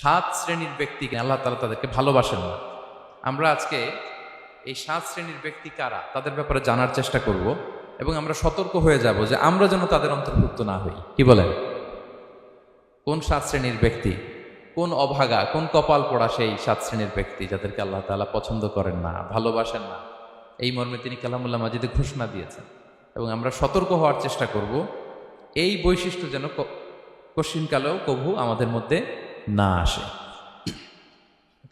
সাত শ্রেণীর ব্যক্তিকে আল্লাহ তাআলা তাদেরকে ভালোবাসেন না। আমরা আজকে এই সাত শ্রেণীর ব্যক্তি কারা তাদের ব্যাপারে জানার চেষ্টা করব এবং আমরা সতর্ক হয়ে যাব যে আমরা যেন তাদের অন্তর্ভুক্ত না হই। কি বলেন? কোন সাত শ্রেণীর ব্যক্তি, কোন অভাগা, কোন কপাল পোড়া সেই সাত শ্রেণীর ব্যক্তি যাদেরকে আল্লাহ তাআলা পছন্দ করেন না, ভালোবাসেন না, এই মর্মে তিনি কালামুল্লাহ মাজিদে ঘোষণা দিয়েছেন। এবং আমরা সতর্ক হওয়ার চেষ্টা করব এই বৈশিষ্ট্য যেন কশিনকালেও কভু আমাদের মধ্যে না আসে।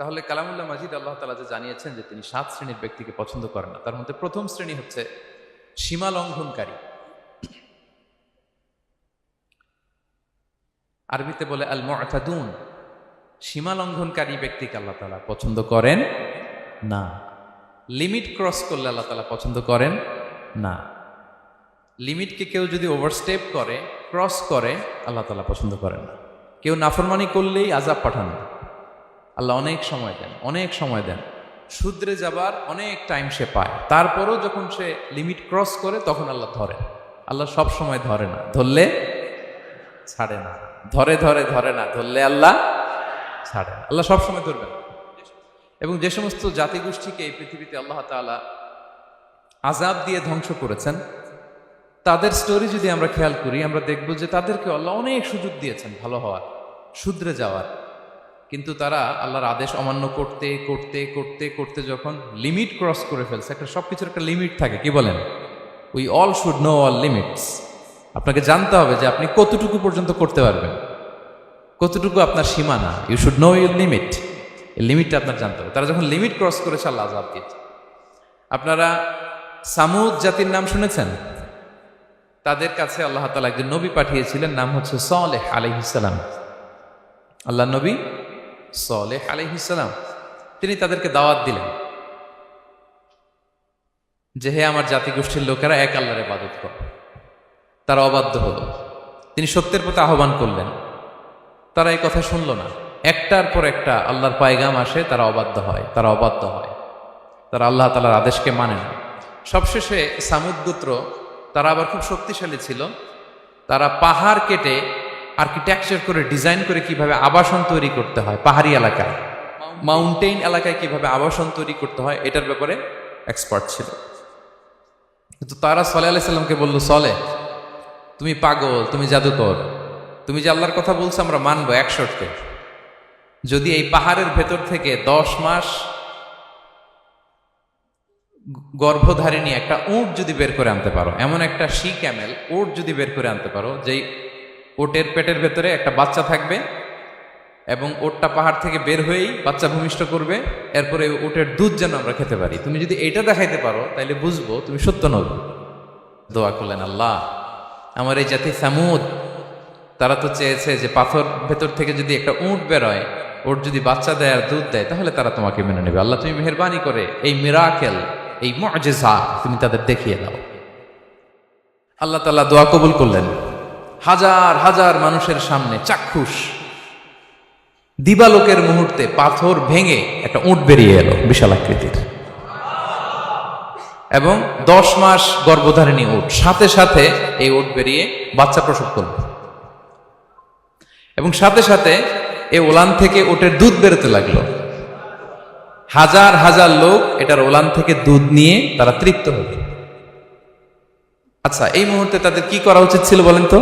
তাহলে কালামুল্লাহ মাজিদ আল্লাহ তাআলা যে জানিয়েছেন যে তিনি সাত শ্রেণীর ব্যক্তিকে পছন্দ করেন না, তার মধ্যে প্রথম শ্রেণী হচ্ছে সীমা লঙ্ঘনকারী। আরবিতে বলে আল মুআতাদুন। সীমা লঙ্ঘনকারী ব্যক্তিকে আল্লাহ তাআলা পছন্দ করেন না। লিমিট ক্রস করলে আল্লাহ তাআলা পছন্দ করেন না। লিমিটকে কেউ যদি ওভারস্টেপ করে, ক্রস করে, আল্লাহ তাআলা পছন্দ করেন না। কেউ নাফরমানি করলেই আযাব পাঠান না। আল্লাহ অনেক সময় দেন, অনেক সময় দেন, শুধরে যাবার অনেক টাইম সে পায়। তারপরও যখন সে লিমিট ক্রস করে তখন আল্লাহ ধরে। আল্লাহ সব সময় ধরে না, ধরলে ছাড়ে না। ধরে ধরে ধরে না, ধরলে আল্লাহ ছাড়ে না। আল্লাহ সব সময় ধরবেন। এবং যে সমস্ত জাতিগোষ্ঠীকে এই পৃথিবীতে আল্লাহ তাআলা আযাব দিয়ে ধ্বংস করেছেন, তাদের স্টোরি যদি আমরা খেয়াল করি, আমরা দেখব যে তাদেরকে আল্লাহ অনেক সুযোগ দিয়েছেন ভালো হওয়ার, শুধরে যাওয়ার। কিন্তু তারা আল্লাহর আদেশ অমান্য করতে করতে করতে করতে যখন লিমিট ক্রস করে ফেলছে, একটা সবকিছুর একটা লিমিট থাকে। কি বলেন? We all should know all limits. আপনাকে জানতে হবে যে আপনি কতটুকু পর্যন্ত করতে পারবেন, কতটুকু আপনার সীমানা। You should know your limit. এই লিমিটটা আপনার জানতে হবে। তারা যখন লিমিট ক্রস করেছে আল্লাহ আযাব দিয়েছে। আপনারা সামুদ জাতির নাম শুনেছেন? তাদের কাছে আল্লাহ তাআলা একজন নবী পাঠিয়েছিলেন, নাম হচ্ছে সালেহ আলাইহিস সালাম। আল্লাহ নবী সালেহ আলাইহিস সালাম, তিনি তাদেরকে দাওয়াত দিলেন যে হে আমার জাতিগোষ্ঠীর লোকেরা, এক আল্লাহর ইবাদত করো। তারা অবাধ্য হলো। তিনি সত্যের পথে আহ্বান করলেন, তারা এই কথা শুনল না। একটার পর একটা আল্লাহর পায়গাম আসে, তারা অবাধ্য হয়, তারা অবাধ্য হয়, তারা আল্লাহ তাআলার আদেশকে মানে না। সবশেষে সামুদ গোত্র, তারা আবার খুব শক্তিশালী ছিল। তারা পাহাড় কেটে আর্কিটেকচার করে, ডিজাইন করে কিভাবে আবাসন তৈরি করতে হয় পাহাড়ি এলাকায়, মাউন্টেইন এলাকায় কিভাবে আবাসন তৈরি করতে হয়, এটার ব্যাপারে এক্সপার্ট ছিল। কিন্তু তারা সালেহ আলাইহিস সালামকে বলল, সালেহ তুমি পাগল, তুমি জাদুকর, তুমি যে আল্লাহর কথা বলছো আমরা মানবো এক শর্তে, যদি এই পাহাড়ের ভেতর থেকে 10 মাস গর্ভধারিণী একটা উট যদি বের করে আনতে পারো, এমন একটা শি ক্যামেল উট যদি বের করে আনতে পারো, যেই ওটের পেটের ভেতরে একটা বাচ্চা থাকবে এবং ওটটা পাহাড় থেকে বের হয়েই বাচ্চা ভূমিষ্ঠ করবে, এরপরে ওটের দুধ যেন আমরা খেতে পারি, তুমি যদি এইটা দেখাইতে পারো তাহলে বুঝবো তুমি সত্য নবী। দোয়া করলেন, আল্লাহ আমার এই জাতি সামুদ, তারা তো চেয়েছে যে পাথর ভেতর থেকে যদি একটা উট বেরোয়, ওট যদি বাচ্চা দেয় আর দুধ দেয়, তাহলে তারা তোমাকে মেনে নেবে। আল্লাহ তুমি মেহেরবানি করে এই মিরাকেল, এই মুআজিজা তুমি তাদের দেখিয়ে দাও। আল্লাহ তাআলা দোয়া কবুল করলেন। হাজার হাজার মানুষের সামনে চাক্ষুষ দিবালোকের মুহূর্তে পাথর ভেঙে একটা উট বেরিয়ে এলো বিশাল আকৃতির, এবং 10 মাস গর্ভধারিণী উট, সাথে সাথে এই উট বেরিয়ে বাচ্চা প্রসব করল, এবং সাথে সাথে এই ওলান থেকে উটের দুধ বেরোতে লাগলো। হাজার হাজার লোক এটার ওলান থেকে দুধ নিয়ে তারা তৃপ্ত হলো। আচ্ছা, এই মুহূর্তে তাদের কি করা উচিত ছিল বলেন তো?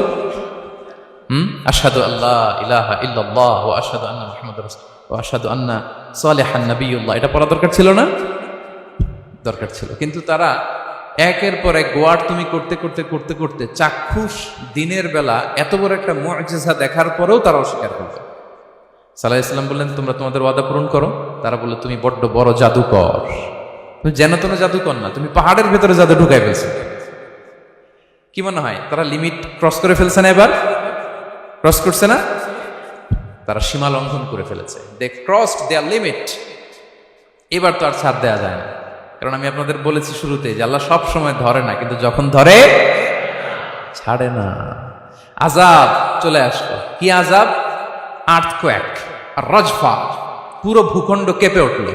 আশহাদু আল্লাহ ইলাহা ইল্লাল্লাহ ওয়া আশহাদু আন্না মুহাম্মাদুর রাসূলুল্লাহ ওয়া আশহাদু আন্না সালিহান নাবিয়্যুল্লাহ, এটা পড়া দরকার ছিল না? দরকার ছিল। কিন্তু তারা একের পর এক গোয়ার তুমি করতে করতে করতে করতে চাক্ষুষ দিনের বেলা এত বড় একটা মুআজিজা দেখার পরেও তারা অস্বীকার করলো। সাল্লাল্লাহু আলাইহি ওয়াসাল্লাম বললেন, তোমরা তোমাদের ওয়াদা পূরণ করো। তারা বলল, তুমি বড্ড বড় জাদুকর, তুমি যেন তেন জাদুকর না, তুমি পাহাড়ের ভেতরে জাদু ঢুকাই ফেলছো। কি মনে হয় তারা লিমিট ক্রস করে ফেলছে না? এবার ক্রস করছে না? তারা সীমা লঙ্ঘন করে ফেলেছে। দে ক্রসড দেয়ার লিমিট। এবার তো আর ছাড় দেওয়া যায় না, কারণ আমি আপনাদের বলেছি শুরুতে যে আল্লাহ সব সময় ধরে না, কিন্তু যখন ধরে ছাড়ে না। আযাব চলে আসলো। কি আযাব? আর্থকোয়েক আর রাজফা, পুরো ভূখণ্ড কেঁপে উঠল।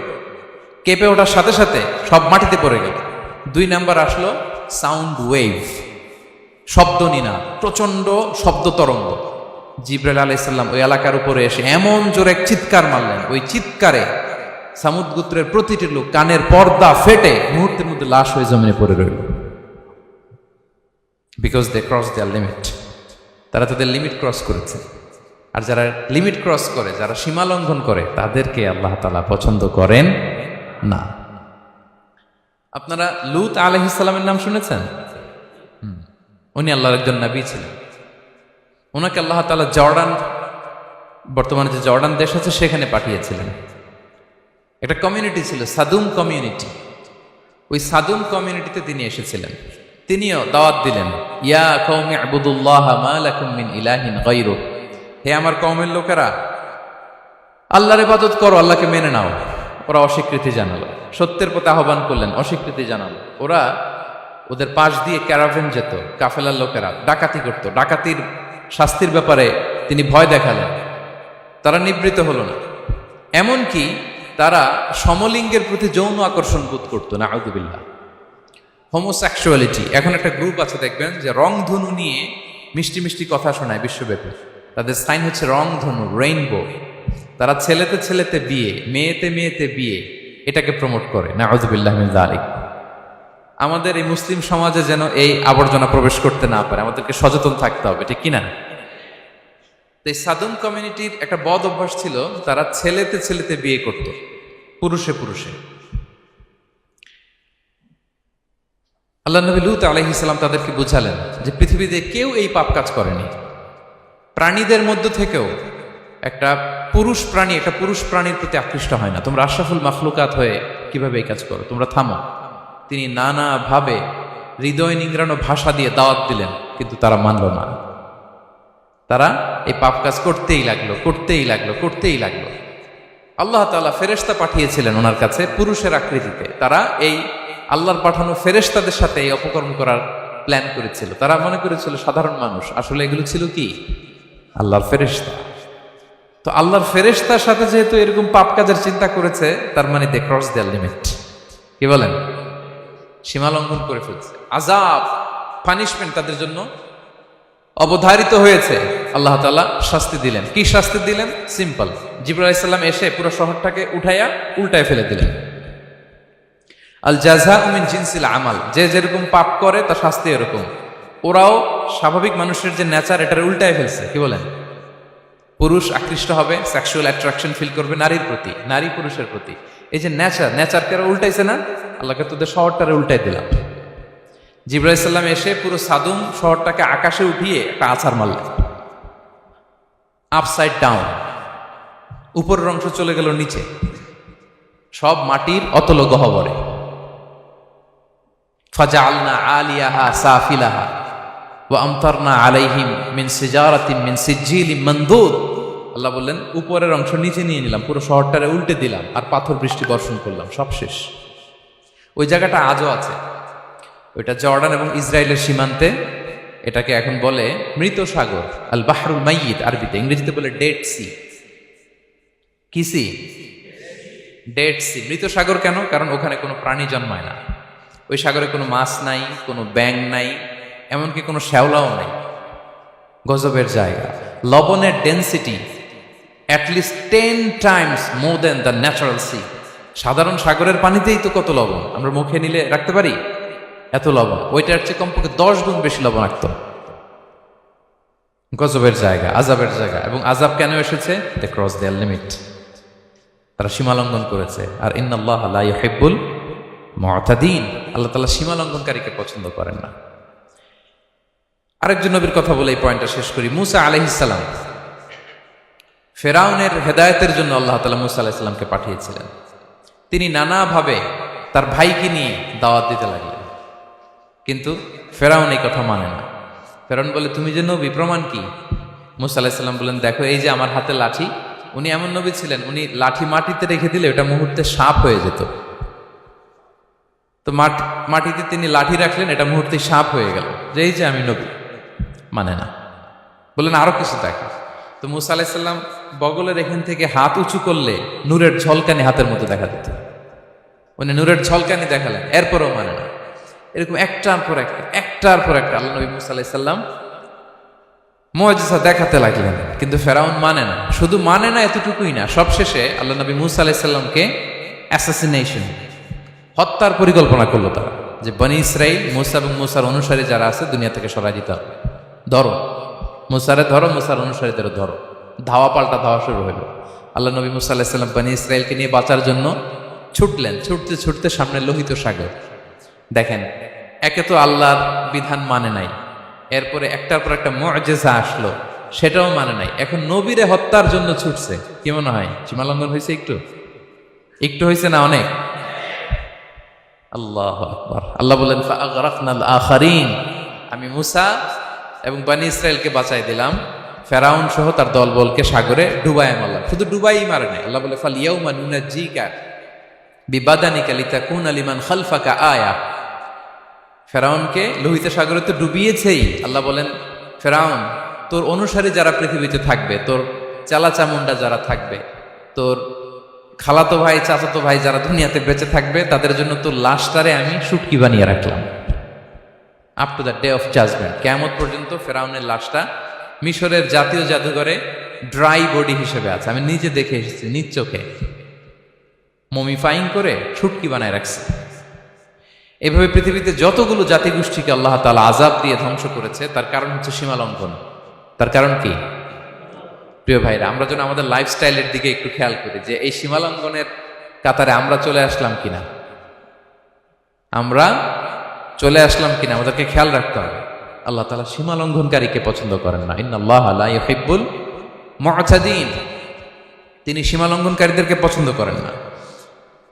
কেঁপে ওঠার সাথে সাথে সব মাটিতে পড়ে গেল। 2 নাম্বার আসলো সাউন্ড ওয়েভ, শব্দ নিনা, প্রচন্ড শব্দ তরঙ্গ। জিবরাইল আলাইহিস সালাম ওই এলাকার উপরে এসে এমন জোরে এক চিৎকার মারলেন, ওই চিৎকারে সামুদ গোত্রের প্রতিটি লোক কানের পর্দা ফেটে মুহূর্তের মধ্যে লাশ হয়ে জমিনে পড়ে রইল। Because they cross their limit, তারা তাদের লিমিট ক্রস করেছে। আর যারা লিমিট ক্রস করে, যারা সীমা লঙ্ঘন করে, তাদেরকে আল্লাহ তাআলা পছন্দ করেন না। আপনারা লূত আলাইহিস সালামের নাম শুনেছেন? উনি আল্লাহর একজন নবী ছিলেন। ওনাকে আল্লাহ তাআলা জর্ডান, বর্তমানে যে জর্ডান দেশ আছে সেখানে পাঠিয়েছিলেন। একটা কমিউনিটি ছিল সাদুম কমিউনিটি, ওই সাদুম কমিউনিটিতে তিনি এসেছিলেন। তিনিও দাওয়াত দিলেন, ইয়া কওমি ইবুদুল্লাহ মা লাকুম মিন ইলাহিন গায়রু, হে আমার কওমের লোকেরা, আল্লাহর ইবাদত করো, আল্লাহকে মেনে নাও। ওরা অস্বীকৃতি জানালো। সত্যের পথে আহ্বান করলেন, অস্বীকৃতি জানালো। ওরা, ওদের পাশ দিয়ে ক্যারাভেন যেত, কাফেলার লোকেরা ডাকাতি করত, ডাকাতির শাস্তির ব্যাপারে তিনি ভয় দেখালেন। তারা নিবৃত্ত হলো না। এমনকি তারা সমলিঙ্গের প্রতি যৌন আকর্ষণ বোধ করতো, নাউযুবিল্লাহ। হোমোসেক্সুয়ালিটি, এখন একটা গ্রুপ আছে দেখবেন যে রংধনু নিয়ে মিষ্টি মিষ্টি কথা শোনায় বিশ্বব্যাপী। তাদের সাইন হচ্ছে রংধনু, রেইনবো। তারা ছেলেতে ছেলেতে বিয়ে, মেয়েতে মেয়েতে বিয়ে, এটাকে প্রমোট করে, নাউযুবিল্লাহ মিন যালিক। আমাদের এই মুসলিম সমাজে যেন এই আবর্জনা প্রবেশ করতে না পারে, আমাদেরকে সচেতন থাকতে হবে, ঠিক কিনা? তো এই সাদুম কমিউনিটির একটা বদ অভ্যাস ছিল, তারা ছেলেতে ছেলেতে বিয়ে করত, পুরুষে পুরুষে। আল্লাহ নবী লূত আলাইহিস সালাম তাদেরকে বুঝালেন যে পৃথিবীতে কেউ এই পাপ কাজ করেনি। প্রাণীদের মধ্য থেকেও একটা পুরুষ প্রাণীর প্রতি আকৃষ্ট হয় না। তোমরা আশরাফুল মাখলুকাত হয়ে কিভাবে এই কাজ করো, তোমরা থামো। তিনি নানাভাবে হৃদয় নিংড়ানো ভাষা দিয়ে দাওয়াত দিলেন, কিন্তু তারা মানল না। তারা এই পাপ কাজ করতেই লাগলো। আল্লাহ তাআলা ফেরেশতা পাঠিয়েছিলেন ওনার কাছে পুরুষের আকৃতিতে। তারা এই আল্লাহর পাঠানো ফেরেশতাদের সাথে এই অপকর্ম করার প্ল্যান করেছিল। তারা মনে করেছিল সাধারণ মানুষ, আসলে এগুলো ছিল কি আল্লাহর ফেরেশতা। তো আল্লাহর ফেরেশতার সাথে যেহেতু এরকম পাপ কাজের চিন্তা করেছে, তার মানে দে ক্রস দেয়ার লিমিট। কি বলেন? সীমা লঙ্ঘন করে ফেলছে। আযাব, পানিশমেন্ট তাদের জন্য অবধারিত হয়েছে। আল্লাহ তাআলা শাস্তি দিলেন। কি শাস্তি দিলেন? সিম্পল, জিবরাইল আলাইহিস সালাম এসে পুরো শহরটাকে উঠাইয়া উল্টায় ফেলে দিলেন। আল জাযাউ মিন জিনসিল আমাল, যে যেরকম পাপ করে তার শাস্তি এরকম। ওরাও স্বাভাবিক মানুষের যে নেচার, এটার উল্টায় ফেলছে। কি বলেন? পুরুষ আকৃষ্ট হবে, সেক্সুয়াল অ্যাট্রাকশন ফিল করবে নারীর প্রতি, নারী পুরুষের প্রতি। এই যে নেচারকে উল্টাইছে না, আল্লাহকে তোদের শহরটারে উল্টাই দিলাম। জিবরাইল আলাইহিস সালাম এসে পুরো সাদুম শহরটাকে আকাশে উঠিয়ে একটা আছাড় মারলেন, আপসাইড ডাউন। উপরের অংশ চলে গেল নিচে, সব মাটির অতল গহ্বরে। ফাজআলনা আলিয়াহা সাফিলাহা ওয়া আমতারনা আলাইহিম মিন সিজারাতিন মিন সিজিলিম মানদুদ। আল্লাহ বললেন, উপরের অংশ নিচে নিয়ে নিলাম, পুরো শহরটারে উল্টে দিলাম, আর পাথর বৃষ্টি বর্ষণ করলাম, সব শেষ। ওই জায়গাটা আজও আছে, ওইটা জর্ডান এবং ইসরায়েলের সীমান্তে। এটাকে এখন বলে মৃত সাগর, আল বাহরুল মাইয়িত আরবিতে, ইংরেজিতে বলে ডেড সি। কি সি? Dead sea. মৃত সাগর কেন? কারণ ওখানে কোনো প্রাণী জন্মায় না। ওই সাগরে কোনো মাছ নাই, কোনো ব্যাঙ নাই, এমনকি কোনো শ্যাওলাও নাই। গজবের জায়গা। লবণের density at least 10 times more than the natural sea. সাধারণ সাগরের পানিতেই তো কত লবণ, আমরা মুখে নিলে রাখতে পারি এত লবণ। ওইটার চেয়ে কমপক্ষে 10 গুণ বেশি লবণাক্ত। গজবের জায়গা, আযাবের জায়গা। এবং আযাব কেন এসেছে? দে ক্রস দেয়ার লিমিট, তারা সীমা লঙ্ঘন করেছে। আর ইন্নাল্লাহা লা ইউহিব্বুল মুতাদিন, আল্লাহ তাআলা সীমা লঙ্ঘনকারীকে পছন্দ করেন না। আরেকজন নবীর কথা বলে এই পয়েন্টটা শেষ করি। মূসা আলাইহিস সালাম, ফেরাউনের হেদায়েতের জন্য আল্লাহ তাআলা মূসা আলাইহিস সালামকে পাঠিয়েছিলেন। তিনি নানাভাবে তার ভাইকে নিয়ে দাওয়াত দিতে লাগলেন, কিন্তু ফেরাউন এই কথা মানে না। ফেরাউন বলে, তুমি যে নবী, প্রমাণ কি? মূসা আলাইহিস সালাম বলেন, দেখো এই যে আমার হাতে লাঠি। উনি এমন নবী ছিলেন, উনি লাঠি মাটিতে রেখে দিলে ওটা মুহূর্তে সাপ হয়ে যেত। তো মাটিতে তিনি লাঠি রাখলেন, এটা মুহূর্তে সাপ হয়ে গেল, যে এই যে আমি নবী। মানে না, বললেন আরো কিছু দেখো। তো মূসা আলাইহিস সালাম বগলের এখান থেকে হাত উঁচু করলে নূরের ঝলকানি হাতের মধ্যে দেখা দিত। উনি নূরের ঝলকানি দেখালেন, এরপরও মানে না। এরকম একটার পর একটা আল্লাহ নবী মূসা আলাইহিস সালাম মুআজিজা দেখাতে লাগলেন, কিন্তু ফেরাউন মানে না। শুধু মানে না এতটুকুই না, সবশেষে আল্লাহ নবী মুসা আলাইহিস সালামকে অ্যাসাসিনেশন, হত্যার পরিকল্পনা করলো তারা, যে বনি ইসরাইল মুসা এবং মুসার অনুসারী যারা আছে দুনিয়া থেকে সরাই দিতে হবে, ধরো মুসারে ধরো, মুসার অনুসারীদেরও ধরো। ধাওয়া পাল্টা ধাওয়া শুরু হলো। আল্লাহ নবী মুসা আলাইহিস সালাম বনি ইসরাইলকে নিয়ে বাঁচার জন্য ছুটলেন। ছুটতে ছুটতে সামনে লোহিত সাগর। দেখেন, একে তো আল্লাহর বিধান মানে নাই, এরপরে একটার পর একটা মুআজিজা আসলো, সেটাও মানে নাই, এখন নবীরে হত্যার জন্য ছুটছে। কি মনে হয় সীমালঙ্ঘন হয়েছে? একটু একটু হয়েছে না অনেক? আল্লাহু আকবার। আল্লাহ বলেন ফাআগরাকনাল আখারিন, আমি মুসা এবং বনি ইসরাইলকে বাঁচাই দিলাম, ফেরাউন সহ তার দলবলকে সাগরে ডুবায় মারলাম। শুধু ডুবাই মারে নাই, আল্লাহ বলে ফাল ইয়াউমা নুনাজ্জিকা বিবাদানিকা লিতাকুনা লিমান খালফাকা আয়া। ফেরাউনকে লোহিত সাগরে তো ডুবিয়েছেই। আল্লাহ বলেন ফেরাউন, তোর অনুসারী যারা পৃথিবীতে থাকবে, তোর চালা চামুন্ডা যারা থাকবে, তোর খালাতো ভাই চাচাতো ভাই যারা দুনিয়াতে বেঁচে থাকবে, তাদের জন্য তোর লাশটারে আমি শুটকি বানিয়ে রাখলাম। Up to the day of judgement, কিয়ামত পর্যন্ত ফেরাউনের লাশটা মিশরের জাতীয় জাদুঘরে ড্রাই বডি হিসেবে আছে। আমি নিজে দেখে এসেছি, নিজ চোখে মমিফাইং করে শুটকি বানায় রাখছে। এভাবে পৃথিবীতে যতগুলো জাতিগোষ্ঠীকে আল্লাহ তাআলা আযাব দিয়ে ধ্বংস করেছে, তার কারণ হচ্ছে সীমা লঙ্ঘন। তার কারণ কি? প্রিয় ভাইরা, আমরা যেন আমাদের লাইফস্টাইলের দিকে একটু খেয়াল করি, যে এই সীমা লঙ্ঘনের কাতারে আমরা চলে আসলাম কিনা, আমরা চলে আসলাম কিনা, আমাদেরকে খেয়াল রাখতে হবে। আল্লাহ তাআলা সীমা লঙ্ঘনকারীকে পছন্দ করেন না। ইন্নাল্লাহা লা ইউহিব্বুল মুআতাদিন, তিনি সীমা লঙ্ঘনকারীদেরকে পছন্দ করেন না।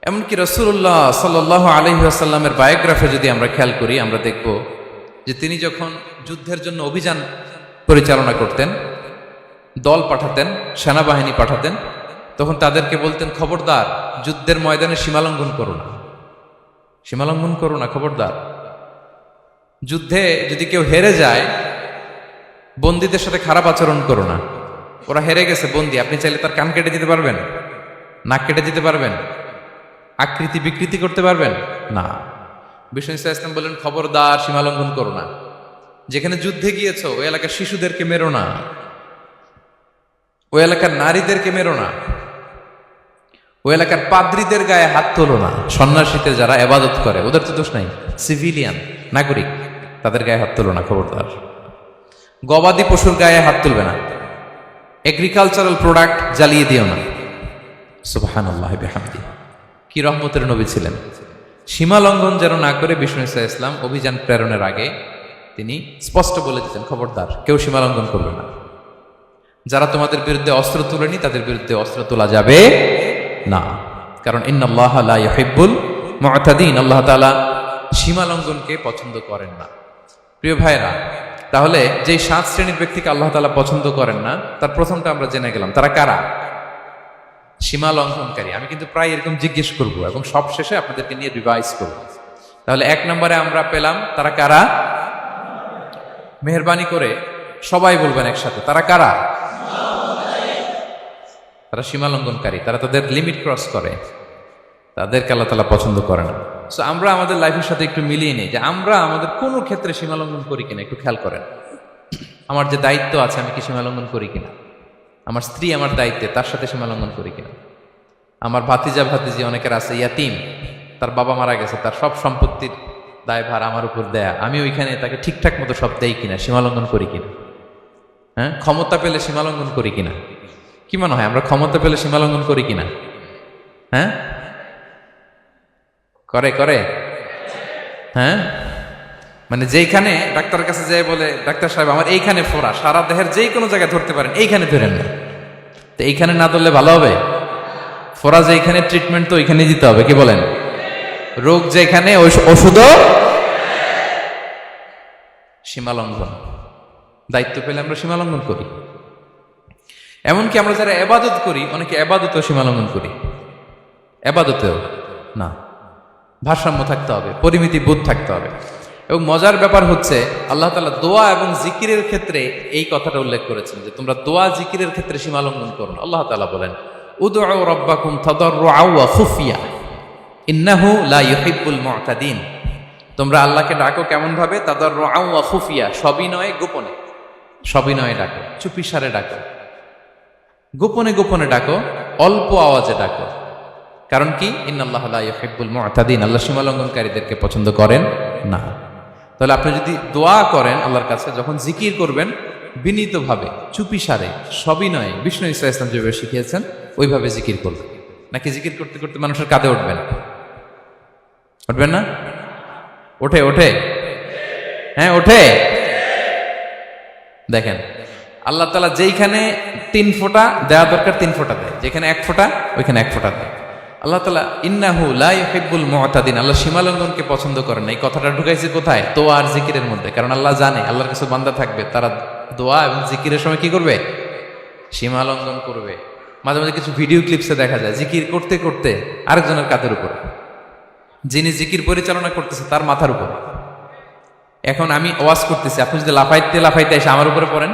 এমনকি রাসূলুল্লাহ সাল্লাল্লাহু আলাইহি ওয়াসাল্লামের বায়োগ্রাফি যদি আমরা খেয়াল করি, আমরা দেখব যে তিনি যখন যুদ্ধের জন্য অভিযান পরিচালনা করতেন, দল পাঠাতেন, সেনাবাহিনী পাঠাতেন, তখন তাদেরকে বলতেন খবরদার যুদ্ধের ময়দানে সীমালঙ্ঘন করো না, সীমালঙ্ঘন করো না, খবরদার। যুদ্ধে যদি কেউ হেরে যায়, বন্দীদের সাথে খারাপ আচরণ করো না। ওরা হেরে গেছে বন্দী, আপনি চাইলে তার কান কেটে দিতে পারবেন, নাক কেটে দিতে পারবেন, আকৃতি বিকৃতি করতে পারবেন না। বিষ্ণু ইসলাম বললেন খবরদার সীমালঙ্ঘন করো না। যেখানে যুদ্ধে গিয়েছো ওই এলাকার শিশুদেরকে মেরো না, ওই এলাকার নারীদেরকে মেরো না, ওই এলাকার পাদ্রীদের গায়ে হাত তোলো না। সন্ন্যাসীদের যারা ইবাদত করে ওদের তো দোষ নাই, সিভিলিয়ান নাগরিক, তাদের গায়ে হাত তোলো না, খবরদার। গবাদি পশুর গায়ে হাত তুলবে না, এগ্রিকালচারাল প্রোডাক্ট জ্বালিয়ে দিও না। সুবহানাল্লাহি বিহামদিহি, কি রহমতের নবী ছিলেন। সীমা লঙ্ঘন যেন না করে বিষ্ণু ইসলাম অভিযান প্রেরণের আগে তিনি স্পষ্ট বলে দিতেন খবরদার কেউ সীমা লঙ্ঘন করবে না। যারা তোমাদের বিরুদ্ধে অস্ত্র তুলেনি তাদের বিরুদ্ধে অস্ত্র তোলা যাবে না, কারণ ইন্নাল্লাহা লা ইউহিব্বুল মুআতাদিন, আল্লাহ তাআলা সীমা লঙ্ঘনকে পছন্দ করেন না। প্রিয় ভাইরা, তাহলে যেই 7 শ্রেণীর ব্যক্তিকে আল্লাহ তাআলা পছন্দ করেন না, তার প্রথমটা আমরা জেনে গেলাম। তারা কারা? সীমা লঙ্ঘনকারী। আমি কিন্তু প্রায় এরকম জিজ্ঞেস করব এবং সব শেষে আপনাদেরকে নিয়ে রিভাইজ করব। তাহলে 1 নম্বরে আমরা পেলাম তারা কারা। মেহেরবানি করে সবাই বলবেন একসাথে, তারা কারা? তারা সীমা লঙ্ঘনকারী, তারা তাদের লিমিট ক্রস করে, তাদেরকে আল্লাহ তাআলা পছন্দ করে না। সো আমরা আমাদের লাইফের সাথে একটু মিলিয়ে নিই যে আমরা আমাদের কোনো ক্ষেত্রে সীমা লঙ্ঘন করি কিনা, একটু খেয়াল করেন। আমার যে দায়িত্ব আছে আমি কি সীমা লঙ্ঘন করি কিনা, আমার স্ত্রী আমার দায়িত্বে তার সাথে সীমা লঙ্ঘন করি কিনা, আমার ভাতিজা ভাতিজি অনেকের আছে ইয়াতিম, তার বাবা মারা গেছে, তার সব সম্পত্তির দায়ভার আমার উপর দেয়া, আমি ওইখানে তাকে ঠিকঠাক মতো সব দেই কিনা, সীমা লঙ্ঘন করি কিনা। হ্যাঁ, ক্ষমতা পেলে সীমা লঙ্ঘন করি কিনা। কি মনে হয় আমরা ক্ষমতা পেলে সীমা লঙ্ঘন করি কিনা? হ্যাঁ, করে করে হ্যাঁ, মানে যেইখানে ডাক্তারের কাছে যাই বলে ডাক্তার সাহেব আমার এইখানে ফোড়া, সারা দেহের যেই কোনো জায়গায় ধরতে পারেন, এইখানে ধরেন না, তো এইখানে না ধরলে ভালো হবে? ফোড়া যেইখানে, ট্রিটমেন্ট তো ওইখানে দিতে হবে, কি বলেন? রোগ যেখানে ওষুধও। সীমা লঙ্ঘন, দায়িত্ব পেলে আমরা সীমা লঙ্ঘন করি। এমনকি আমরা যারা ইবাদত করি, অনেকে ইবাদতেও সীমা লঙ্ঘন করি, ইবাদতেও না। ভারসাম্য থাকতে হবে, পরিমিতি বোধ থাকতে হবে। এবং মজার ব্যাপার হচ্ছে আল্লাহ তাআলা দোয়া এবং জিকিরের ক্ষেত্রে এই কথাটা উল্লেখ করেছেন যে তোমরা দোয়া জিকিরের ক্ষেত্রে সীমা লঙ্ঘন করো না। আল্লাহ তাআলা বলেন উদউ রাব্বাকুম তাদাররুআ ওয়া খুফিয়া ইন্নাহু লা ইউহিব্বুল মুআতাদিন, তোমরা আল্লাহকে ডাকো কেমন ভাবে? তাদাররুআ ওয়া খুফিয়া, সবিনয়ে গোপনে। সবিনয়ে ডাকো, চুপিসারে ডাকো, গোপনে গোপনে ডাকো, অল্প আওয়াজে ডাকো। কারণ কি? ইন্নাল্লাহা লা ইউহিব্বুল মু'তাদিন, আল্লাহ সীমা লঙ্ঘনকারীদেরকে পছন্দ করেন না। তাহলে আপনি যদি দোয়া করেন আল্লাহর কাছে, যখন জিকির করবেন বিনীতভাবে, চুপিসারে, সবিনয়ে, বিষ্ণু ঈসা ইসলাম যেভাবে শিখিয়েছেন ওইভাবে জিকির করবেন। নাকি জিকির করতে করতে মানুষের কাঁধে উঠবেন? উঠবেন না? ওঠে ওঠে, হ্যাঁ ওঠে। দেখেন আল্লাহ তাআলা যেইখানে 3 ফোঁটা দেওয়া দরকার 3 ফোঁটা দেয়, যেখানে 1 ফোঁটা ওইখানে 1 ফোঁটা দেয়। আল্লাহ তাআলা ইন্নাহু লা ইউহিব্বুল মু'তাদিন, আল্লাহ সীমালঙ্ঘনকে পছন্দ করেন না। এই কথাটা ঢুকাইছে কোথায়? দোয়া আর জিকিরের মধ্যে। কারণ আল্লাহ জানে আল্লাহর কিছু বান্দা থাকবে, তারা দোয়া এবং জিকিরের সময় কি করবে? সীমালঙ্ঘন করবে। মাঝে মাঝে কিছু ভিডিও ক্লিপসে দেখা যায় জিকির করতে করতে আরেকজনের কাঁধের উপর, যিনি জিকির পরিচালনা করতেছে তার মাথার উপর। এখন আমি ওয়াজ করতেছি, আপনি যদি লাফাইতে লাফাইতে এসে আমার উপরে পড়েন,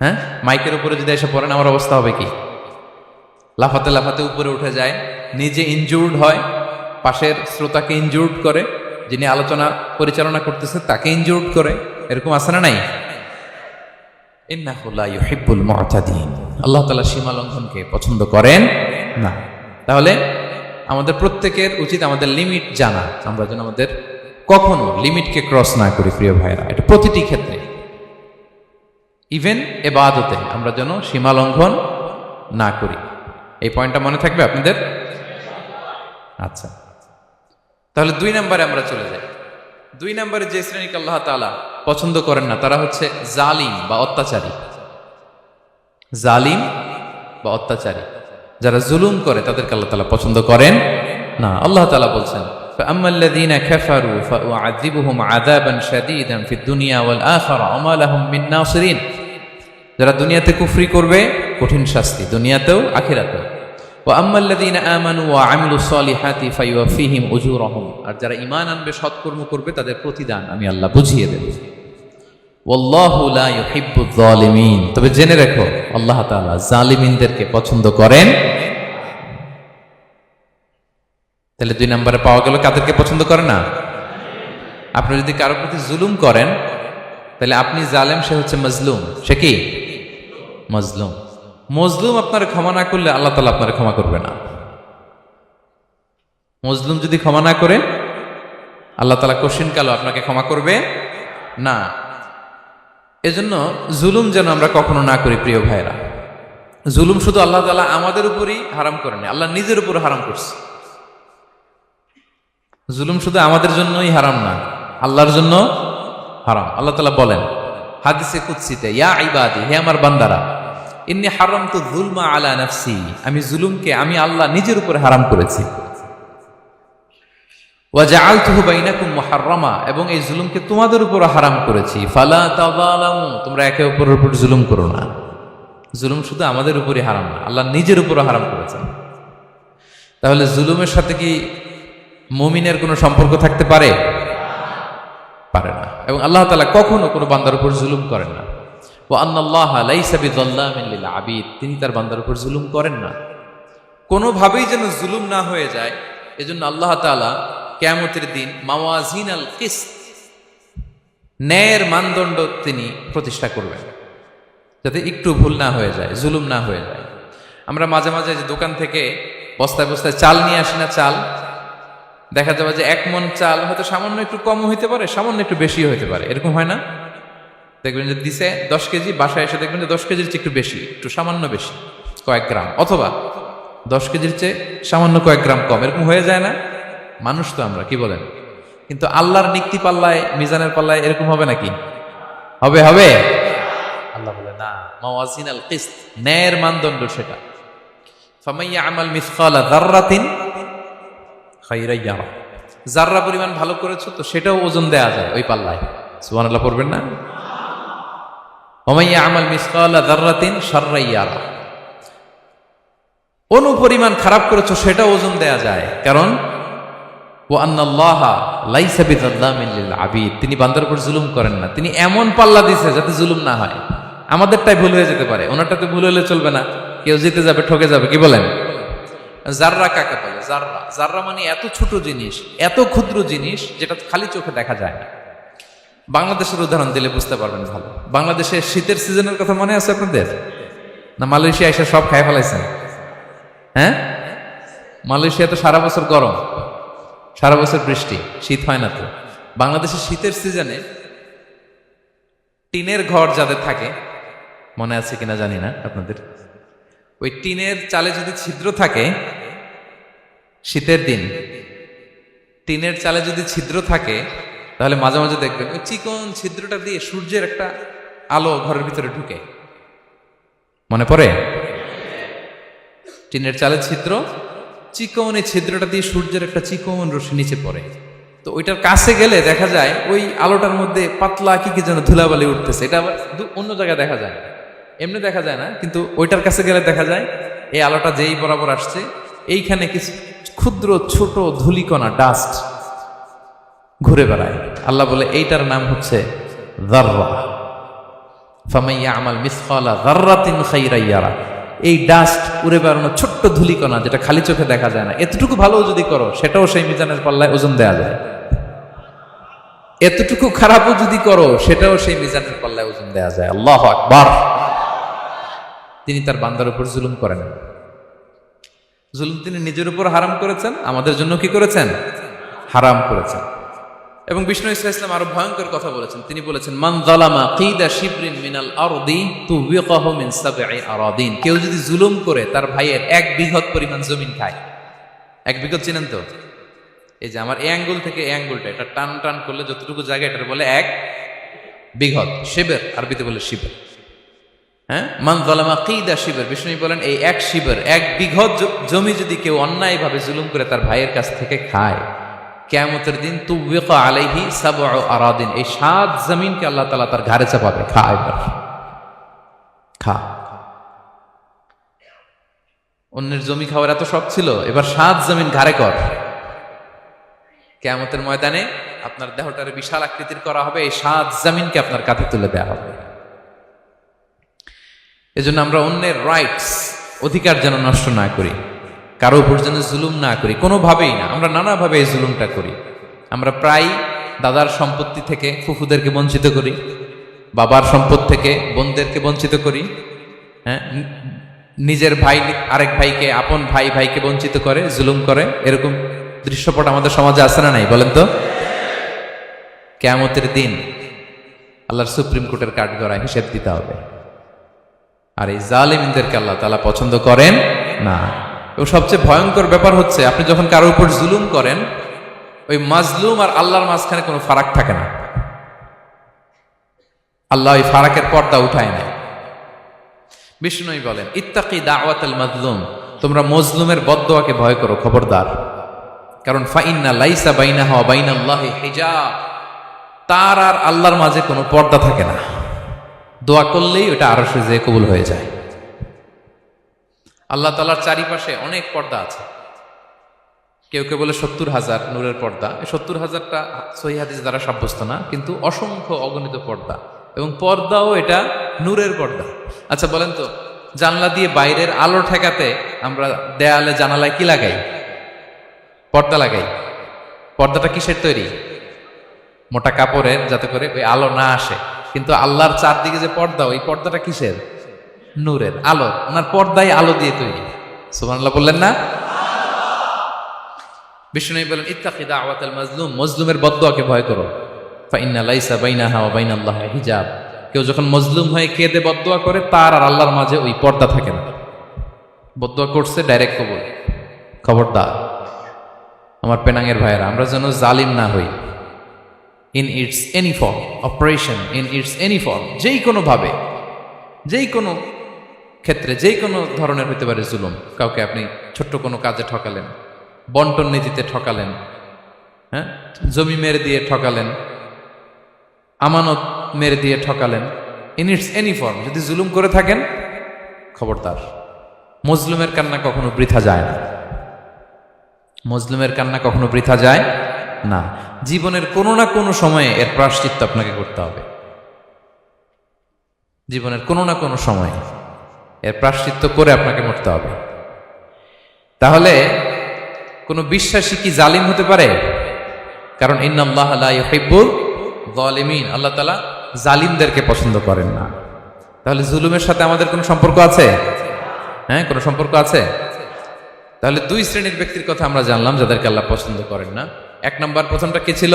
হ্যাঁ মাইকের উপরে যদি এসে পড়েন, আমার অবস্থা হবে কি? লাফাতে লাফাতে উপরে উঠে যায়, নিজে ইনজুর্ড হয়, পাশের শ্রোতাকে ইনজুর্ড করে, যিনি আলোচনা পরিচালনা করতেছে তাকে ইনজুর্ড করে। এরকম আছে না নাই? ইন্নাহু লা ইউহিব্বুল মু'তাদিন, আল্লাহ তাআলা সীমা লঙ্ঘনকে পছন্দ করেন না। তাহলে আমাদের প্রত্যেকের উচিত আমাদের লিমিট জানা, আমরা যেন আমাদের কখনো লিমিটকে ক্রস না করি। প্রিয় ভাইরা, এটা প্রতিটি ক্ষেত্রে, ইভেন ইবাদতে আমরা যেন সীমা লঙ্ঘন না করি। এই পয়েন্টটা মনে থাকবে আপনাদের? আচ্ছা, তাহলে 2 নম্বরে আমরা চলে যাই। 2 নম্বরে যে শ্রেণীকে আল্লাহ তাআলা পছন্দ করেন না তারা হচ্ছে জালিম বা অত্যাচারী। জালিম বা অত্যাচারী, যারা জুলুম করে তাদেরকে আল্লাহ তাআলা পছন্দ করেন না। আল্লাহ তাআলা বলছেন ফাআম্মাল্লাযীনা কাফারু ফাউআযিবুহুম আযাবান শাদীদান ফিদ দুনিয়া ওয়াল আখিরা ওয়া মা লাহুম মিন নাসিরিন। যারা দুনিয়াতে কুফরি করবে কঠিন শাস্তি দুনিয়াতেও আখিরাতেও। ওয়া আম্মাল্লাযীনা আমানু ওয়া আমিলুস সালিহাতি ফায়ুওয়াফিহিম উজুরাহুম, আর যারা ঈমান আনবে সৎকর্ম করবে তাদের প্রতিদান আমি আল্লাহ বুঝিয়ে দেব। ওয়াল্লাহু লা ইউহিব্বুয যালিমিন, তবে জেনে রেখো আল্লাহ তাআলা জালিমিনদেরকে পছন্দ করেন। তাহলে 2 নম্বরে পাওয়া গেল কাদেরকে পছন্দ করে না? আপনি যদি কারোর প্রতি জুলুম করেন তাহলে আপনি জালেম, সে হচ্ছে মজলুম। সে কি? মজলুম। মজলুম আপনার ক্ষমা না করলে আল্লাহ তাআলা আপনার ক্ষমা করবে না। মজলুম যদি ক্ষমা না করে আল্লাহ তাআলা কঠিন কালো আপনাকে ক্ষমা করবে না। এজন্য জুলুম যেন আমরা কখনো না করি। প্রিয় ভাইরা, জুলুম শুধু আল্লাহ তাআলা আমাদের উপরই হারাম করেনি, আল্লাহ নিজের উপর হারাম করছে। জুলুম শুধু আমাদের জন্যই হারাম না, আল্লাহর জন্য হারাম। আল্লাহ তাআলা বলেন হাদিসে কুদসিতে, ইয়া ইবাদি, হে আমার বান্দারা, ইন্নী হারামতু যুলমা আলা নাফসি, আমি জুলুমকে আমি আল্লাহ নিজের উপর হারাম করেছি। ওয়া জাআলতুহু বাইনাকুম মুহাররামা, এবং এই জুলুমকে তোমাদের উপর হারাম করেছি। ফালা তাযালামু, তোমরা একে অপরের উপর জুলুম করো না। জুলুম শুধু আমাদের উপরই হারাম না, আল্লাহ নিজের উপর হারাম করেছেন। তাহলে জুলুমের সাথে কি মুমিনের কোনো সম্পর্ক থাকতে পারে? পারে না। এবং আল্লাহ তাআলা কখনো কোনো বান্দার উপর জুলুম করেন না। ওয়া আন্নাল্লাহা লাইসা বিযাল্লামিন লিল আবিদ, তিনি তার বান্দার উপর জুলুম করেন না। কোনোভাবেই যেন জুলুম না হয়ে যায়, এজন্য আল্লাহ তাআলা কিয়ামতের দিন মাওয়াজিনাল কিসত, ন্যায়ের মানদণ্ড তিনি প্রতিষ্ঠা করবেন, যাতে একটু ভুল না হয়ে যায়, জুলুম না হয়ে যায়। আমরা মাঝে মাঝে যে দোকান থেকে বস্তায় বস্তায় চাল নিয়ে আসি না, চাল দেখা যাবে যে 1 মণ চাল হয়তো সামান্য একটু কম হইতে পারে, সামান্য একটু বেশিও হইতে পারে, এরকম হয় না? দেখবেন যে দিছে 10 কেজি, বাসায় এসে দেখবেন যে 10 কেজির চেয়ে একটু বেশি, একটু সামান্য বেশি কয়েক গ্রাম, অথবা 10 কেজির চেয়ে সামান্য কয়েক গ্রাম কম, এরকম হয়ে যায় না? মানুষ তো আমরা, কি বলেন? কিন্তু আল্লাহর নিক্তি পাল্লায়, মিজানের পাল্লায় এরকম হবে নাকি? হবে? হবে? আল্লাহ বলে না, মাওয়াজিনাল কিসত, ন্যায়ের মানদণ্ড সেটা। ফামাইয়া আমাল মিসকালা যাররাতিন খাইরান ইয়ারা, যাররা পরিমাণ ভালো করেছো তো সেটাও ওজন দেয়া যায় ওই পাল্লায়। সুবহানাল্লাহ পড়বেন না? ওমাইয়া আমাল মিসকালা যাররাতিন শাররান ইয়ারা, অনুপরিমাণ খারাপ করেছো সেটাও ওজন দেয়া যায়। কারণ ওয়া আন্নাল্লাহা লাইসা বিযাল্লামিন লিল আবিদ, তিনি বান্দার উপর জুলুম করেন না। তিনি এমন পাল্লা দিয়েছে যাতে জুলুম না হয়। আমাদেরটাই ভুল হয়ে যেতে পারে, ওনারটাতে ভুল হলে চলবে না, কেউ জিতে যাবে, ঠকে যাবে, কি বলেন? জাররা কাকে বলে? জাররা, জাররা মানে এত ছোট জিনিস, এত ক্ষুদ্র জিনিস যেটা খালি চোখে দেখা যায় না। বাংলাদেশের উদাহরণ দিলে বুঝতে পারবেন ভালো। বাংলাদেশের শীতের সিজনের কথা মনে আছে আপনাদের? না মালয়েশিয়া এসে সব খাই ফেলাইছেন? হ্যাঁ, মালয়েশিয়া তো সারা বছর গরম, সারা বছর বৃষ্টি, শীত হয় না। তো বাংলাদেশের শীতের সিজনে টিনের ঘর যাদের থাকে, মনে আছে কিনা জানি না আপনাদের, ওই টিনের চালে যদি ছিদ্র থাকে, শীতের দিন টিনের চালে যদি ছিদ্র থাকে, তাহলে মাঝে মাঝে দেখবেন ওই চিকন ছিদ্রটা দিয়ে সূর্যের একটা আলো ঘরের ভিতরে ঢুকে। মনে পড়ে? টিনের চালের ছিদ্র, চিকন এই ছিদ্রটা দিয়ে সূর্যের একটা চিকন রশ্মি নিচে পড়ে। তো ওইটার কাছে গেলে দেখা যায় ওই আলোটার মধ্যে পাতলা কি যেন ধুলাবালি উঠতেছে। এটা আবার অন্য জায়গায় দেখা যায় না, এমনি দেখা যায় না, কিন্তু ওইটার কাছে গেলে দেখা যায় এই আলোটা যেই বরাবর আসছে, এইখানে কিছু ক্ষুদ্র ছোট ধূলিকণা, ডাস্ট ঘুরে বেড়ায়। আল্লাহ বলে এইটার নাম হচ্ছে যাররা। ফামান ইয়ামাল মিসকালা যাররাতিন খাইরান ইয়ারা। এই ডাস্ট উড়ে বেড়ানো ছোট্ট ধূলিকণা, যেটা খালি চোখে দেখা যায় না, এতটুকু ভালো যদি করো, সেটাও সেই মিজানের পাল্লায় ওজন দেয়া যায়। এতটুকু খারাপও যদি করো, সেটাও সেই মিজানের পাল্লায় ওজন দেয়া যায়। আল্লাহু আকবার। তিনি তার বান্দার উপর জুলুম করেন। জুলুম তিনি নিজের উপর হারাম করেছেন, আমাদের জন্য কি করেছেন? হারাম করেছেন। এবং বিষ্ণু ইসলাম আরো ভয়ঙ্কর কথা বলেছেন। তিনি বলেছেন, মান যালামা কিদা শিবরিন মিনাল আরদি তুবিকাহু মিন সাবঈ আরাদিন। কেউ যদি জুলুম করে তার ভাইয়ের 1 বিঘত পরিমাণ জমিন খায়। 1 বিঘত চিনেন তো? এই যে আমার এই আঙ্গুল থেকে এই আঙ্গুলটা, এটা টান টান করলে যতটুকু জায়গা, এটা বলে 1 বিঘত। শিবের আরবিতে বলে শিবের। হ্যাঁ, মান যালামা কিদা শিবর। বিষ্ণু বলেন এই 1 শিবর, 1 বিঘত জমি যদি কেউ অন্যায়ভাবে জুলুম করে তার ভাইয়ের কাছ থেকে খায়, কিয়ামতের দিন তুবিকা আলাইহি সাবউ আরাদিন, এই 7 জমিনকে আল্লাহ তাআলা তার ঘাড়ে চাপাবে। খা এবার, খা। অন্যের জমি খাওয়ার এত শখ ছিল, এবার 7 জমিন ঘাড়ে কর। কিয়ামতের ময়দানে আপনার দেহটারে বিশাল আকৃতির করা হবে, এই 7 জমিনকে আপনার কাঁধে তুলে দেওয়া হবে। এজন্য আমরা অন্যের রাইটস, অধিকার যেন নষ্ট না করি, কারো উপর যেন জুলুম না করি, কোনোভাবেই না। আমরা নানাভাবে এই জুলুমটা করি। আমরা প্রায় দাদার সম্পত্তি থেকে ফুফুদেরকে বঞ্চিত করি, বাবার সম্পদ থেকে বোনদেরকে বঞ্চিত করি। হ্যাঁ, নিজের ভাই আরেক ভাইকে, আপন ভাই ভাইকে বঞ্চিত করে, জুলুম করে। এরকম দৃশ্যপট আমাদের সমাজে আছে না নাই বলেন তো? কিয়ামতের দিন আল্লাহর সুপ্রিম কোর্টের কাঠগড়ায় হিসেব দিতে হবে। আর এই জালিমদেরকে আল্লাহ তাআলা পছন্দ করেন না। এবং সবচেয়ে ভয়ঙ্কর ব্যাপার হচ্ছে, আপনি যখন কারোর উপর জুলুম করেন, ওই মাজলুম আর আল্লাহর মাঝখানে কোনো ফারাক থাকে না। আল্লাহ ওই ফারাকের পর্দা উঠায় নেয়। বিষ্ণু বলেন, ইত্তাকি দাওয়াতাল মাজলুম, তোমরা মজলুমের বদদোয়াকে ভয় করো, খবরদার। কারণ ফাইন্না লাইসা বাইনাহা ওয়া বাইনাল্লাহি হিজাব, তার আর আল্লাহর মাঝে কোনো পর্দা থাকে না। দোয়া করলেই ওটা আরশে যেয়ে কবুল হয়ে যায়। আল্লাহ তাআলার চারিপাশে অনেক পর্দা আছে। কেউ কেউ বলে 70,000 নূরের পর্দা। এই 70,000টা সহিহ হাদিস দ্বারা সাব্যস্ত না, কিন্তু অসংখ্য অগণিত পর্দা, এবং পর্দাও এটা নূরের পর্দা। আচ্ছা বলেন তো, জানলা দিয়ে বাইরের আলো ঠেকাতে আমরা দেয়ালে জানালায় কি লাগাই? পর্দা লাগাই। পর্দাটা কিসের তৈরি? মোটা কাপড়ের, যাতে করে ওই আলো না আসে। কিন্তু আল্লাহর চারদিকে যে পর্দা, ওই পর্দাটা কিসের? নূরের, আলো। ওনার পর্দায় আলো দিয়ে তৈরি। সুবহানাল্লাহ বললেন না? বিষ্ণু বলেন, ইত্তাকি দাওয়াতাল মাজলুম, মজলুমের বদদোয়াকে ভয় করো। ফাইন্না লাইসা বাইনাহা ওয়া বাইনাল্লাহি হিজাব, কেউ যখন মজলুম হয়ে কেঁদে বদদোয়া করে, তার আর আল্লাহর মাঝে ওই পর্দা থাকে না। বদদোয়া করছে, ডাইরেক্ট কবুল। খবরদার আমার পেনাঙ্গের ভাইয়েরা, আমরা যেন জালিম না হই। In it's any form, operation in it's any form, যেই কোনো ভাবে, যেই কোনো ক্ষেত্রে, যেই কোনো ধরনের হতে পারে জুলুম। কাউকে আপনি ছোট্ট কোনো কাজে ঠকালেন, বন্টন নীতিতে ঠকালেন, হ্যাঁ, জমি মেরে দিয়ে ঠকালেন, আমানত মেরে দিয়ে ঠকালেন, ইন ইটস এনি ফর্ম যদি জুলুম করে থাকেন, খবরদার। মজলুমের কান্না কখনো বৃথা যায় না। মজলুমের কান্না কখনো বৃথা যায় না। জীবনের কোনো না কোনো সময়ে এর প্রায়শ্চিত্ত আপনাকে করতে হবে। জীবনের কোনো না কোনো সময়ে এর প্রায়শ্চিত্ত করে আপনাকে মরতে হবে। তাহলে কোন বিশ্বাসী কি জালিম হতে পারে? কারণ ইন্নাল্লাহা লা ইউহিব্বুল যালিমিন, আল্লাহ তাআলা জালিমদেরকে পছন্দ করেন না। তাহলে জুলুমের সাথে আমাদের কোনো সম্পর্ক আছে? হ্যাঁ, কোনো সম্পর্ক আছে? তাহলে দুই শ্রেণীর ব্যক্তির কথা আমরা জানলাম যাদেরকে আল্লাহ পছন্দ করেন না। এক নম্বর, প্রথমটা কে ছিল?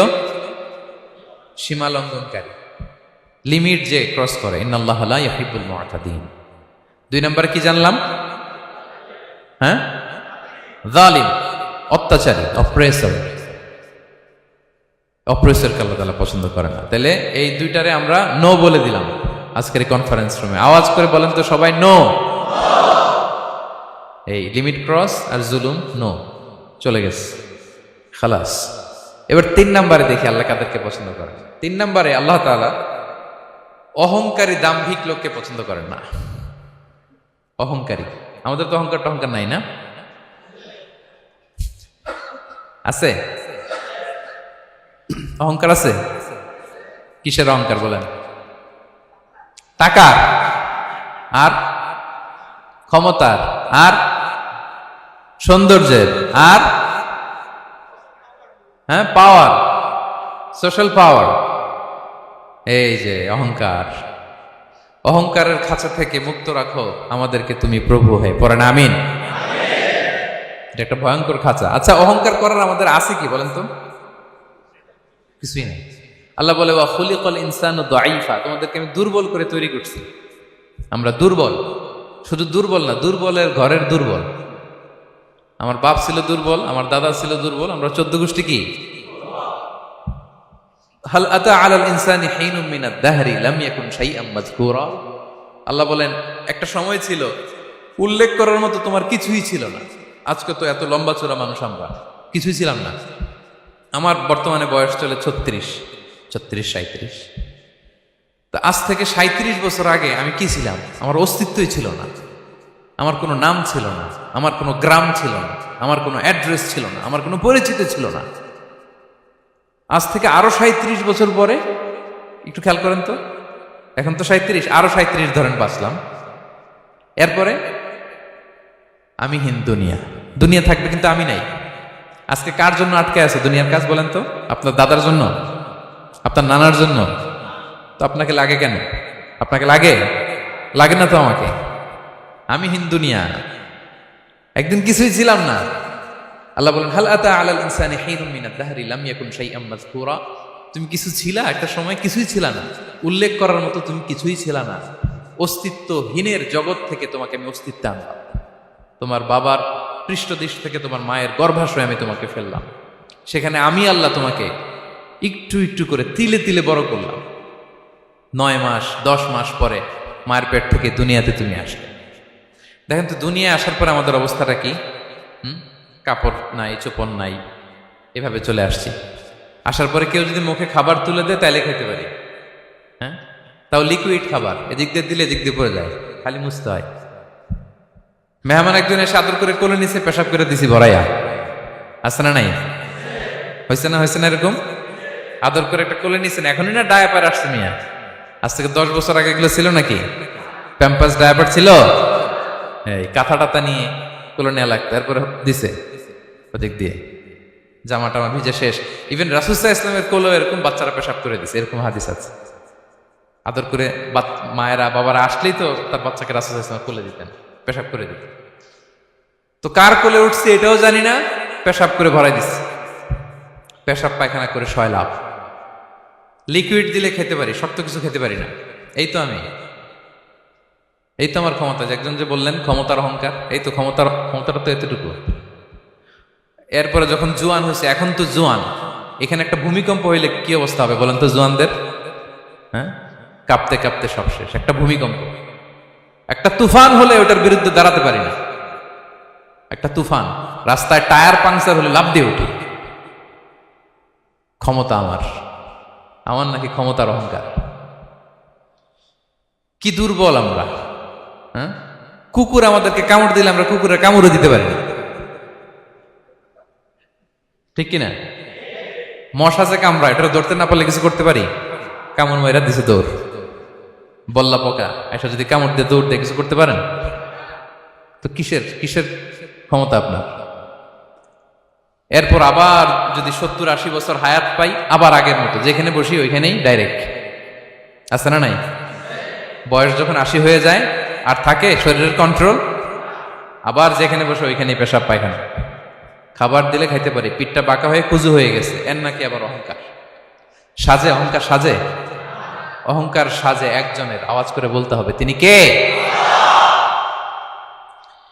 সীমা লঙ্ঘনকারী, লিমিট যে ক্রস করে, ইন্নাল্লাহা লা ইউহিব্বুল মুআতাদিন। দুই নম্বরে কি জানলাম? হ্যাঁ, জালিম, অত্যাচারী, অপ্রেসরকে আল্লাহ তাআলা পছন্দ করে না। তাহলে এই দুইটারে আমরা নো বলে দিলাম আজকের এই কনফারেন্স রুমে। আওয়াজ করে বলেন তো সবাই, নো। এই লিমিট ক্রস আর জুলুম, নো, চলে গেছে, খালাস। এবার 3 নম্বরে দেখি আল্লাহ কাদেরকে পছন্দ করেন। 3 নম্বরে আল্লাহ তাআলা অহংকারী, দাম্ভিক লোককে পছন্দ করেন না। অহংকারী, আমাদের তো অহংকার নাই না? আছে? অহংকার আছে? কিসের অহংকার বলেন? টাকার, আর ক্ষমতার, আর সৌন্দর্যের, আর হ্যাঁ পাওয়ার, সোশ্যাল পাওয়ার। এই যে অহংকার, অহংকারের খাঁচা থেকে মুক্ত রাখো আমাদেরকে তুমি প্রভু হয়ে, পড়েন আমিন। এটা একটা ভয়ঙ্কর খাঁচা। আচ্ছা, অহংকার করার আমাদের আছে কি বলেন তো? কিছুই নেই। আল্লাহ বলে ওয়া খুলিকাল ইনসানু দাঈফা, তোমাদেরকে আমি দুর্বল করে তৈরি করছি। আমরা দুর্বল, শুধু দুর্বল না, দুর্বলের ঘরের দুর্বল। আমার বাপ ছিল দুর্বল, আমার দাদা ছিল দুর্বল, আমরা 14 গোষ্ঠী কি? হাল আতা আলাল ইনসানি হিনুম মিনাদ দাহরি লাম ইয়াকুন শাইআম মাযকুরা। আল্লাহ বলেন একটা সময় ছিল উল্লেখ করার মতো তোমার কিছুই ছিল না। আজকে তো এত লম্বা চড়া মানুষ, আমরা কিছুই ছিলাম না। আমার বর্তমানে বয়স চলে 36, 37। তা আজ থেকে 37 বছর আগে আমি কি ছিলাম? আমার অস্তিত্বই ছিল না, আমার কোনো নাম ছিল না, আমার কোনো গ্রাম ছিল না, আমার কোনো অ্যাড্রেস ছিল না, আমার কোনো পরিচিতি ছিল না। আজ থেকে আরো 37 বছর পরে একটু খেয়াল করেন তো, এখন তো 37, আরো 37 ধরেন বাঁচলাম। এরপরে আমি দুনিয়া থাকবে, কিন্তু আমি নাই। আজকে কার জন্য আটকে আছে দুনিয়ার কাজ বলেন তো? আপনার দাদার জন্য, আপনার নানার জন্য। তো আপনাকে লাগে কেন? আপনাকে লাগে না তো আমাকে। আমি দুনিয়া, একদিন কিছুই ছিলাম না। আল্লাহ বলেন হাল আতা আলাল ইনসানি হিনুম মিনাদ দাহরি লাম ইয়াকুন শাইআম মাযকুরা। তুমি কিছু ছিলা, একটা সময় কিছুই ছিলা না, উল্লেখ করার মতো তুমি কিছুই ছিলা না। অস্তিত্বহীনের জগৎ থেকে তোমাকে আমি অস্তিত্ব আনলাম। তোমার বাবার পৃষ্ঠদেশ থেকে তোমার মায়ের গর্ভাশয়ে আমি তোমাকে ফেললাম। সেখানে আমি আল্লাহ তোমাকে একটু একটু করে তিলে তিলে বড় করলাম। 9 মাস 10 মাস পরে মায়ের পেট থেকে দুনিয়াতে তুমি আসলে। দেখেন তো দুনিয়ায় আসার পরে আমাদের অবস্থাটা কি? কাপড় নাই, চোপড় নাই, এভাবে চলে আসছি। আসার পরে কেউ যদি মুখে খাবার তুলে দেয় তাইলে খেতে পারি, হ্যাঁ, তাও লিকুইড খাবার, এদিক দিয়ে দিলে এদিক দিয়ে পড়ে যায়, খালি মুছতে হয়। মেহমান একজন এসে আদর করে কোলে নিচে পেশাব করে দিছি ভরাইয়া, আছে না নাই? হয়েছে না এরকম? আদর করে একটা কোলে নিছেন, এখনই না ডায়াপার আসছে মিয়া। আজ থেকে 10 বছর আগে এগুলো ছিল নাকি? প্যাম্পাস ডায়াপার ছিল, এই কাঁথা টাতা নিয়ে কোলে নেওয়া লাগতো, তারপরে দিছে ওদিক দিয়ে জামা টামা ভিজে শেষ। ইভেন রাসূল সাল্লাল্লাহু আলাইহি ওয়াসাল্লামের কোলেও এরকম বাচ্চারা পেশাব করে দিছে, এরকম হাদিস আছে। আদর করে মায়েরা বাবারা আসলেই তো তার বাচ্চাকে রাসূল সাল্লাল্লাহু আলাইহি ওয়াসাল্লাম কোলে দিতেন, পেশাব করে দিতেন। তো কার কোলে উঠছে এটাও জানি না, পেশাব করে ভরাই দিচ্ছে। পেশাব পায়খানা করে 6 লাভ। লিকুইড দিলে খেতে পারি, শক্ত কিছু খেতে পারি না। এই তো আমার ক্ষমতা। একজন যে বললেন ক্ষমতার অহংকার, এই তো ক্ষমতাটা তো এতটুকু। এরপরে যখন জোয়ান হয়েছে, এখন তো জোয়ান, এখানে একটা ভূমিকম্প হইলে কি অবস্থা হবে বলেন তো জোয়ানদের? হ্যাঁ, কাঁপতে কাঁপতে সব শেষ। একটা ভূমিকম্প, একটা তুফান হলে ওটার বিরুদ্ধে দাঁড়াতে পারি না। একটা তুফান, রাস্তায় টায়ার পাংচার হলে লাফ দিয়ে উঠি। ক্ষমতা আমার নাকি ক্ষমতার অহংকার? কি দুর্বল আমরা! হ্যাঁ, কুকুর আমাদেরকে কামড় দিলে আমরা কুকুরের কামড়ও দিতে পারি না, ঠিক কিনা? মশা যে কামড়া, এটা ধরতে না পারলে কিছু করতে পারি? কামড় মাইরা দিছে দৌড়। বল্লা পোকা এটা যদি কামড় দিয়ে দৌড় দিয়ে কিছু করতে পারেন? তো কিসের ক্ষমতা আপনার? এরপর আবার যদি 70-80 বছর হায়াত পাই, আবার আগের মতো যেখানে বসি ওইখানেই ডাইরেক্ট। আছে না নাই? বয়স যখন 80 হয়ে যায় আর থাকে শরীরের কন্ট্রোল, আবার যেখানে বসে ওইখানেই পেশাব পায়খানা। খাবার দিলে খাইতে পারি, পিঠটা বাঁকা হয়ে কুজু হয়ে গেছে, এর নাকি আবার অহংকার। সাজে অহংকার সাজে? অহংকার সাজে একজনের, আওয়াজ করে বলতে হবে তিনি কে?